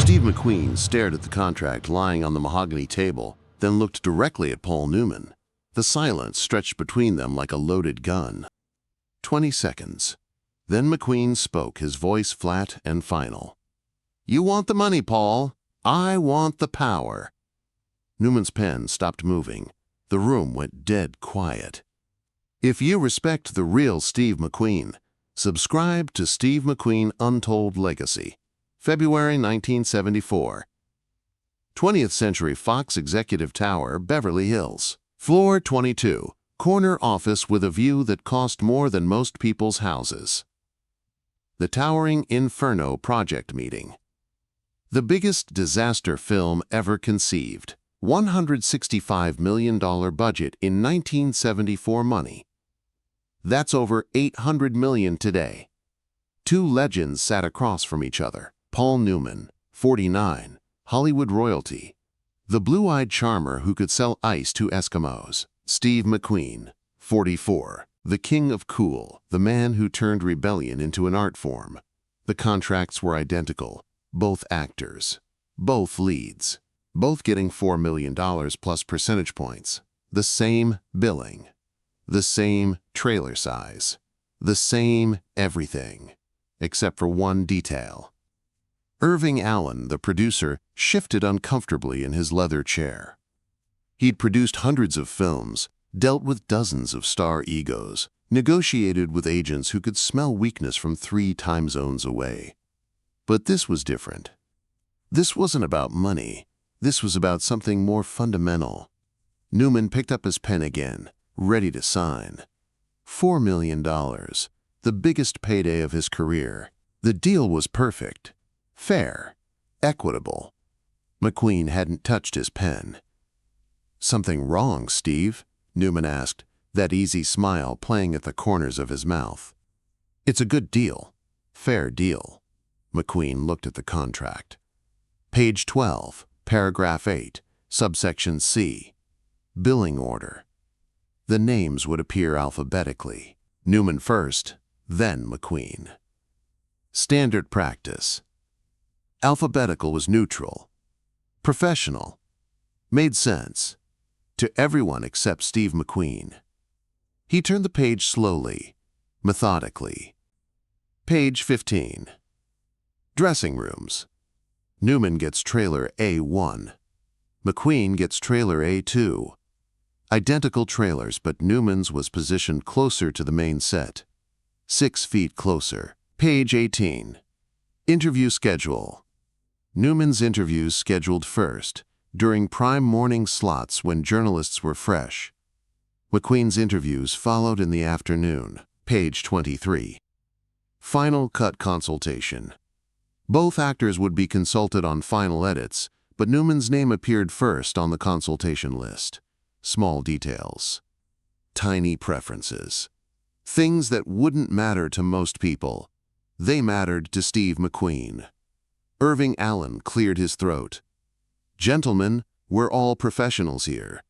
Steve McQueen stared at the contract lying on the mahogany table, then looked directly at Paul Newman. The silence stretched between them like a loaded gun. 20 seconds. Then McQueen spoke, his voice flat and final. "You want the money, Paul. I want the power." Newman's pen stopped moving. The room went dead quiet. If you respect the real Steve McQueen, subscribe to Steve McQueen Untold Legacy. February 1974. 20th Century Fox Executive Tower, Beverly Hills. Floor 22. Corner office with a view that cost more than most people's houses. The Towering Inferno project meeting. The biggest disaster film ever conceived. $165 million budget in 1974 money. That's over $800 million today. Two legends sat across from each other. Paul Newman, 49, Hollywood royalty. The blue-eyed charmer who could sell ice to Eskimos. Steve McQueen, 44, the king of cool, the man who turned rebellion into an art form. The contracts were identical. Both actors. Both leads. Both getting $4 million plus percentage points. The same billing. The same trailer size. The same everything. Except for one detail. Irving Allen, the producer, shifted uncomfortably in his leather chair. He'd produced hundreds of films, dealt with dozens of star egos, negotiated with agents who could smell weakness from 3 time zones away. But this was different. This wasn't about money. This was about something more fundamental. Newman picked up his pen again, ready to sign. $4 million, the biggest payday of his career. The deal was perfect, fair, equitable. McQueen hadn't touched his pen. "Something wrong, Steve?" Newman asked, that easy smile playing at the corners of his mouth. "It's a good deal, fair deal." McQueen looked at the contract. Page 12, paragraph 8, subsection C. Billing order. The names would appear alphabetically. Newman first, then McQueen. Standard practice. Alphabetical was neutral. Professional. Made sense. To everyone except Steve McQueen. He turned the page slowly, methodically. Page 15. Dressing rooms. Newman gets trailer A1. McQueen gets trailer A2. Identical trailers, but Newman's was positioned closer to the main set. 6 feet closer. Page 18. Interview schedule. Newman's interviews scheduled first, during prime morning slots when journalists were fresh. McQueen's interviews followed in the afternoon. Page 23. Final cut consultation. Both actors would be consulted on final edits, but Newman's name appeared first on the consultation list. Small details. Tiny preferences. Things that wouldn't matter to most people. They mattered to Steve McQueen. Irving Allen cleared his throat. "Gentlemen, we're all professionals here.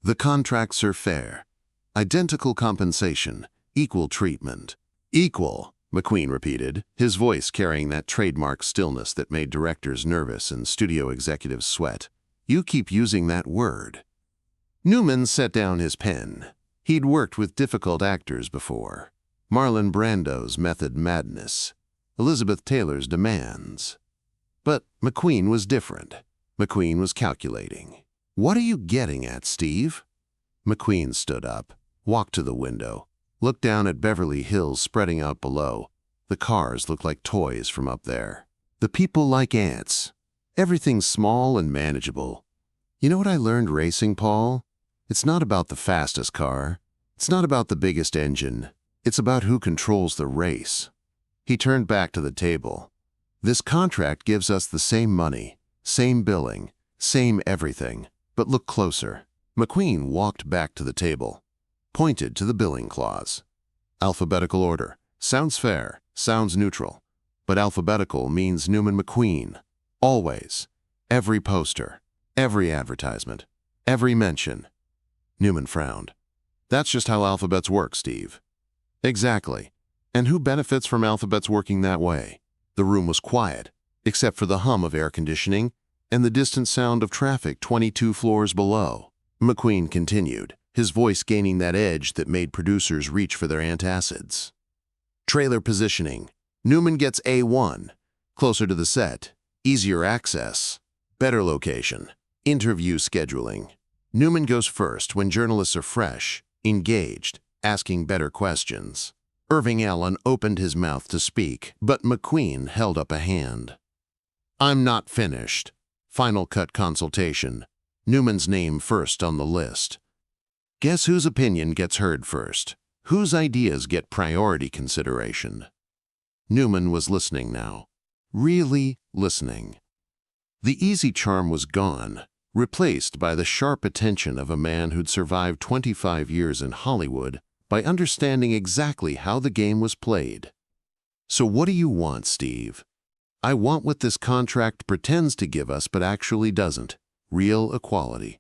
The contracts are fair. Identical compensation, equal treatment." "Equal," McQueen repeated, his voice carrying that trademark stillness that made directors nervous and studio executives sweat. "You keep using that word." Newman set down his pen. He'd worked with difficult actors before. Marlon Brando's method madness. Elizabeth Taylor's demands. But McQueen was different. McQueen was calculating. "What are you getting at, Steve?" McQueen stood up, walked to the window, looked down at Beverly Hills spreading out below. The cars looked like toys from up there. The people like ants. Everything's small and manageable. You know what I learned racing, Paul? It's not about the fastest car. It's not about the biggest engine. It's about who controls the race. He turned back to the table. "This contract gives us the same money, same billing, same everything. But look closer." McQueen walked back to the table, pointed to the billing clause. "Alphabetical order. Sounds fair, sounds neutral. But alphabetical means Newman McQueen. Always. Every poster, every advertisement, every mention." Newman frowned. "That's just how alphabets work, Steve." "Exactly. And who benefits from alphabets working that way?" The room was quiet. except for the hum of air conditioning and the distant sound of traffic 22 floors below. McQueen continued, his voice gaining that edge that made producers reach for their antacids. Trailer positioning. Newman gets A1, closer to the set, easier access, better location. Interview scheduling. Newman goes first when journalists are fresh, engaged, asking better questions. Irving Allen opened his mouth to speak, but McQueen held up a hand. I'm not finished. Final cut consultation. Newman's name first on the list. Guess whose opinion gets heard first? Whose ideas get priority consideration? Newman was listening now. Really listening. The easy charm was gone, replaced by the sharp attention of a man who'd survived 25 years in Hollywood by understanding exactly how the game was played. So what do you want, Steve? I want what this contract pretends to give us but actually doesn't. Real equality.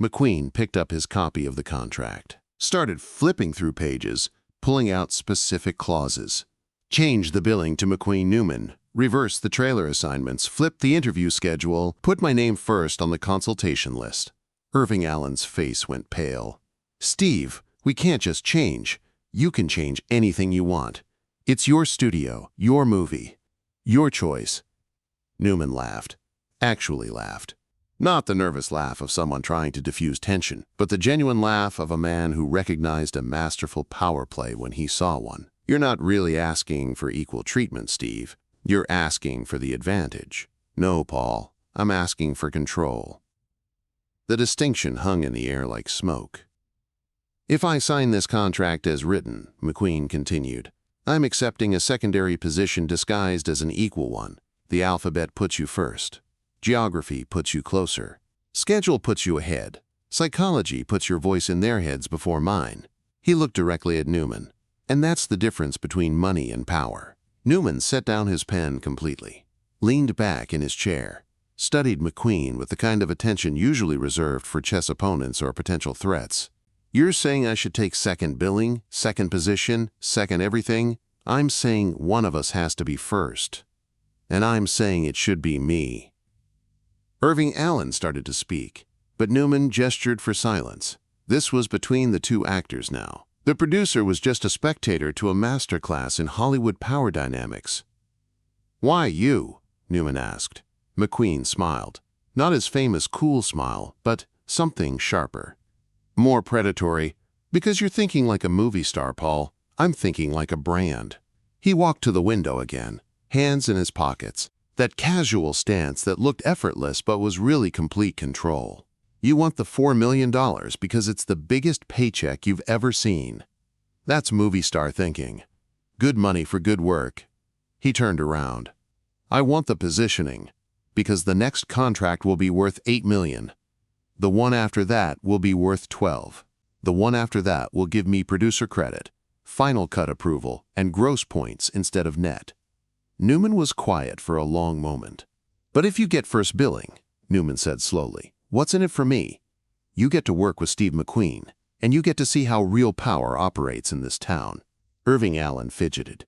McQueen picked up his copy of the contract, started flipping through pages, pulling out specific clauses. Change the billing to McQueen Newman, reverse the trailer assignments, flip the interview schedule, put my name first on the consultation list. Irving Allen's face went pale. Steve, we can't just change. You can change anything you want. It's your studio, your movie, your choice. Newman laughed. Actually laughed. Not the nervous laugh of someone trying to diffuse tension, but the genuine laugh of a man who recognized a masterful power play when he saw one. You're not really asking for equal treatment, Steve. You're asking for the advantage. No, Paul, I'm asking for control. The distinction hung in the air like smoke. If I sign this contract as written, McQueen continued, I'm accepting a secondary position disguised as an equal one. The alphabet puts you first. Geography puts you closer. Schedule puts you ahead. Psychology puts your voice in their heads before mine. He looked directly at Newman. And that's the difference between money and power. Newman set down his pen completely, leaned back in his chair, studied McQueen with the kind of attention usually reserved for chess opponents or potential threats. You're saying I should take second billing, second position, second everything? I'm saying one of us has to be first. And I'm saying it should be me. Irving Allen started to speak, but Newman gestured for silence. This was between the two actors now. The producer was just a spectator to a masterclass in Hollywood power dynamics. Why you? Newman asked. McQueen smiled. Not his famous cool smile, but something sharper. More predatory. Because you're thinking like a movie star, Paul. I'm thinking like a brand. He walked to the window again, hands in his pockets. That casual stance that looked effortless but was really complete control. You want the $4 million because it's the biggest paycheck you've ever seen. That's movie star thinking. Good money for good work. He turned around. I want the positioning because the next contract will be worth $8 million. The one after that will be worth 12. The one after that will give me producer credit, final cut approval, and gross points instead of net. Newman was quiet for a long moment. But if you get first billing, Newman said slowly, what's in it for me? You get to work with Steve McQueen, and you get to see how real power operates in this town. Irving Allen fidgeted.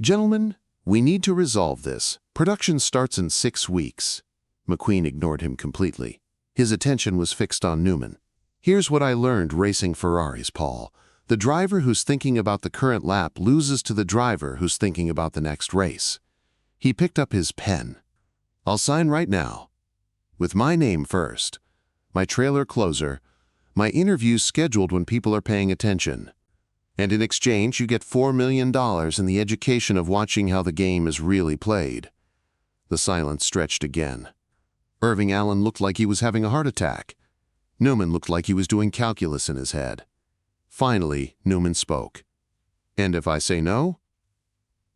Gentlemen, we need to resolve this. Production starts in 6 weeks. McQueen ignored him completely. His attention was fixed on Newman. Here's what I learned racing Ferraris, Paul. The driver who's thinking about the current lap loses to the driver who's thinking about the next race. He picked up his pen. I'll sign right now. With my name first. My trailer closer. My interviews scheduled when people are paying attention. And in exchange, you get $4 million and the education of watching how the game is really played. The silence stretched again. Irving Allen looked like he was having a heart attack. Newman looked like he was doing calculus in his head. Finally, Newman spoke. And if I say no?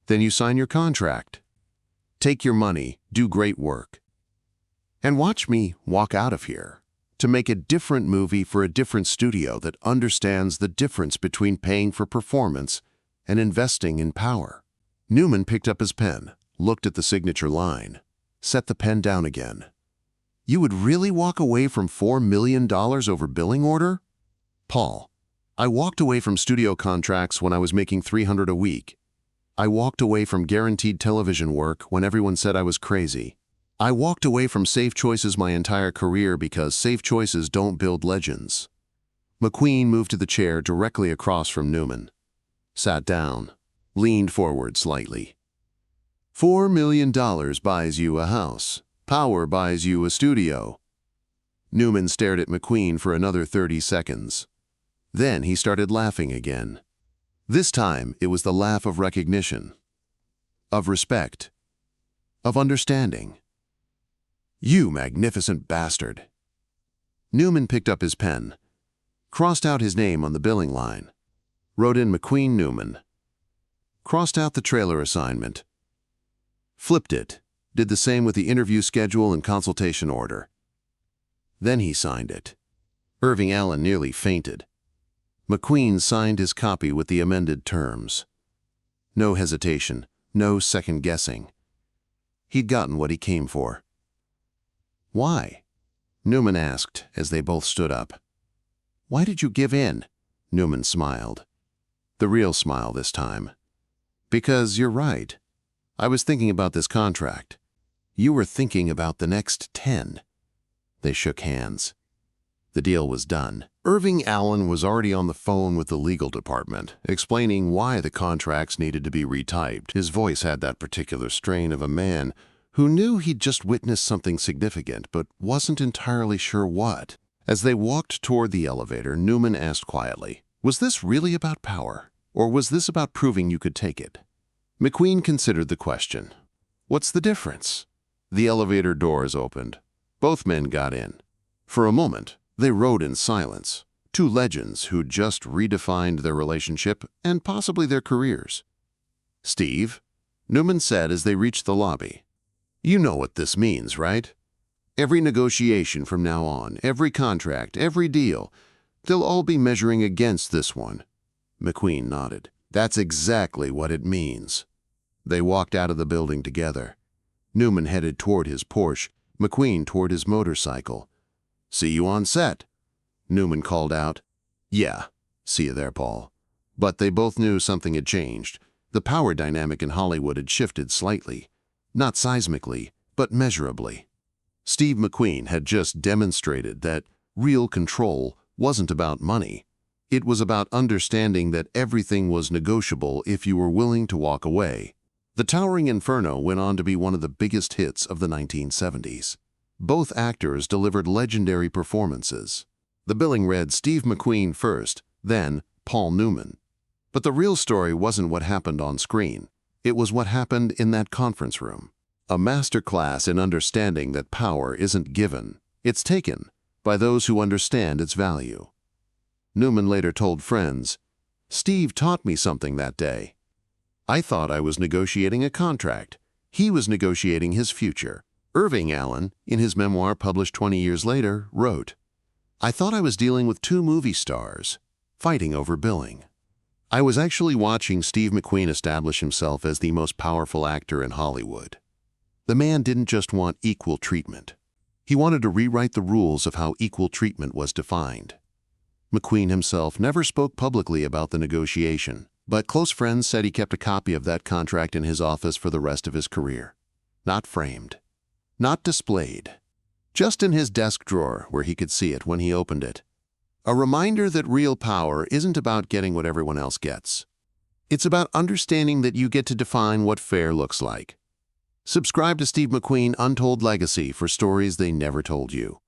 Then you sign your contract. Take your money, do great work. And watch me walk out of here to make a different movie for a different studio that understands the difference between paying for performance and investing in power. Newman picked up his pen, looked at the signature line, set the pen down again. You would really walk away from $4 million over billing order? Paul, I walked away from studio contracts when I was making $300 a week. I walked away from guaranteed television work when everyone said I was crazy. I walked away from safe choices my entire career because safe choices don't build legends. McQueen moved to the chair directly across from Newman, sat down, leaned forward slightly. $4 million buys you a house. Power buys you a studio. Newman stared at McQueen for another 30 seconds. Then he started laughing again. This time, it was the laugh of recognition, of respect, of understanding. You magnificent bastard. Newman picked up his pen, crossed out his name on the billing line, wrote in McQueen Newman, crossed out the trailer assignment, flipped it, did the same with the interview schedule and consultation order. Then he signed it. Irving Allen nearly fainted. McQueen signed his copy with the amended terms. No hesitation, no second guessing. He'd gotten what he came for. Why? Newman asked as they both stood up. Why did you give in? Newman smiled. The real smile this time. Because you're right. I was thinking about this contract. You were thinking about the next 10. They shook hands. The deal was done. Irving Allen was already on the phone with the legal department, explaining why the contracts needed to be retyped. His voice had that particular strain of a man who knew he'd just witnessed something significant but wasn't entirely sure what. As they walked toward the elevator, Newman asked quietly, "Was this really about power, or was this about proving you could take it?" McQueen considered the question. "What's the difference?" The elevator doors opened. Both men got in. For a moment, they rode in silence, two legends who'd just redefined their relationship and possibly their careers. "Steve," Newman said as they reached the lobby, "you know what this means, right? Every negotiation from now on, every contract, every deal, they'll all be measuring against this one." McQueen nodded. "That's exactly what it means." They walked out of the building together. Newman headed toward his Porsche, McQueen toward his motorcycle. "See you on set," Newman called out. "Yeah, see you there, Paul." But they both knew something had changed. The power dynamic in Hollywood had shifted slightly. Not seismically, but measurably. Steve McQueen had just demonstrated that real control wasn't about money. It was about understanding that everything was negotiable if you were willing to walk away. The Towering Inferno went on to be one of the biggest hits of the 1970s. Both actors delivered legendary performances. The billing read Steve McQueen first, then Paul Newman. But the real story wasn't what happened on screen. It was what happened in that conference room. A masterclass in understanding that power isn't given, it's taken by those who understand its value. Newman later told friends, "Steve taught me something that day. I thought I was negotiating a contract. He was negotiating his future." Irving Allen, in his memoir published 20 years later, wrote, "I thought I was dealing with two movie stars, fighting over billing. I was actually watching Steve McQueen establish himself as the most powerful actor in Hollywood. The man didn't just want equal treatment. He wanted to rewrite the rules of how equal treatment was defined." McQueen himself never spoke publicly about the negotiation, but close friends said he kept a copy of that contract in his office for the rest of his career. Not framed. Not displayed. Just in his desk drawer where he could see it when he opened it. A reminder that real power isn't about getting what everyone else gets. It's about understanding that you get to define what fair looks like. Subscribe to Steve McQueen Untold Legacy for stories they never told you.